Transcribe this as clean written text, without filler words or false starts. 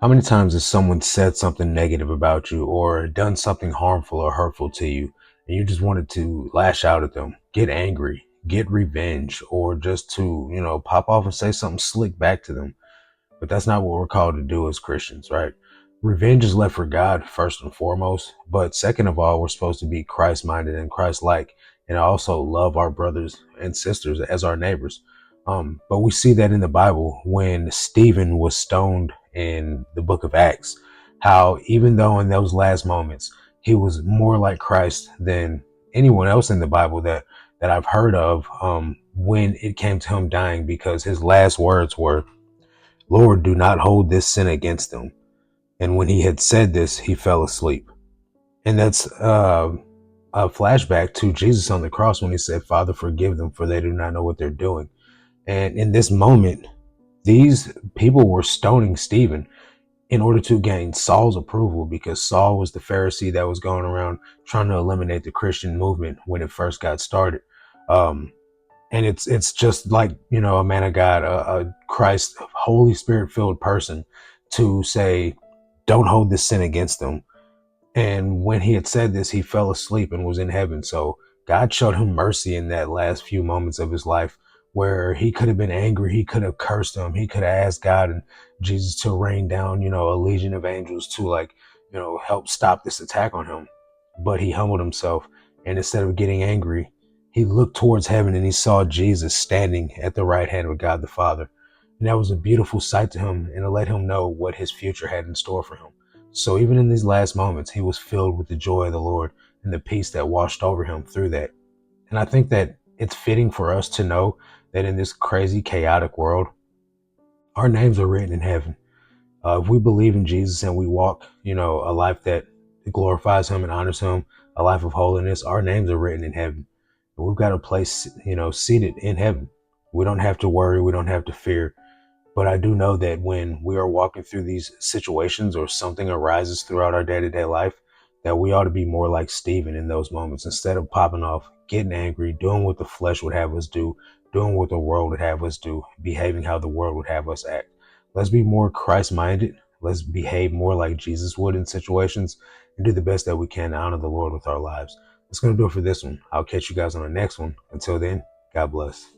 How many times has someone said something negative about you or done something harmful or hurtful to you, and you just wanted to lash out at them, get angry, get revenge, or just to, pop off and say something slick back to them? But that's not what we're called to do as Christians, right? Revenge is left for God first and foremost, but second of all, we're supposed to be Christ minded and Christ like, and also love our brothers and sisters as our neighbors. But we see that in the Bible when Stephen was stoned in the book of Acts, how even though in those last moments he was more like Christ than anyone else in the Bible that I've heard of, when it came to him dying, because his last words were, "Lord, do not hold this sin against them." And when he had said this, he fell asleep. And that's a flashback to Jesus on the cross when he said, "Father, forgive them, for they do not know what they're doing." And in this moment, these people were stoning Stephen in order to gain Saul's approval, because Saul was the Pharisee that was going around trying to eliminate the Christian movement when it first got started. Um, and it's just like, a man of God, a Christ, Holy Spirit filled person, to say, "Don't hold this sin against them." And when he had said this, he fell asleep and was in heaven. So God showed him mercy in that last few moments of his life, where he could have been angry, he could have cursed him, he could have asked God and Jesus to rain down, a legion of angels to, like, help stop this attack on him. But he humbled himself, and instead of getting angry, he looked towards heaven and he saw Jesus standing at the right hand of God the Father. And that was a beautiful sight to him, and it let him know what his future had in store for him. So even in these last moments, he was filled with the joy of the Lord and the peace that washed over him through that. And I think that it's fitting for us to know that in this crazy, chaotic world, our names are written in heaven. If we believe in Jesus and we walk, a life that glorifies him and honors him, a life of holiness, our names are written in heaven. And we've got a place, seated in heaven. We don't have to worry. We don't have to fear. But I do know that when we are walking through these situations or something arises throughout our day-to-day life, that we ought to be more like Stephen in those moments. Instead of popping off, getting angry, doing what the flesh would have us do, doing what the world would have us do, behaving how the world would have us act. Let's be more Christ-minded. Let's behave more like Jesus would in situations, and do the best that we can to honor the Lord with our lives. That's going to do it for this one. I'll catch you guys on the next one. Until then, God bless.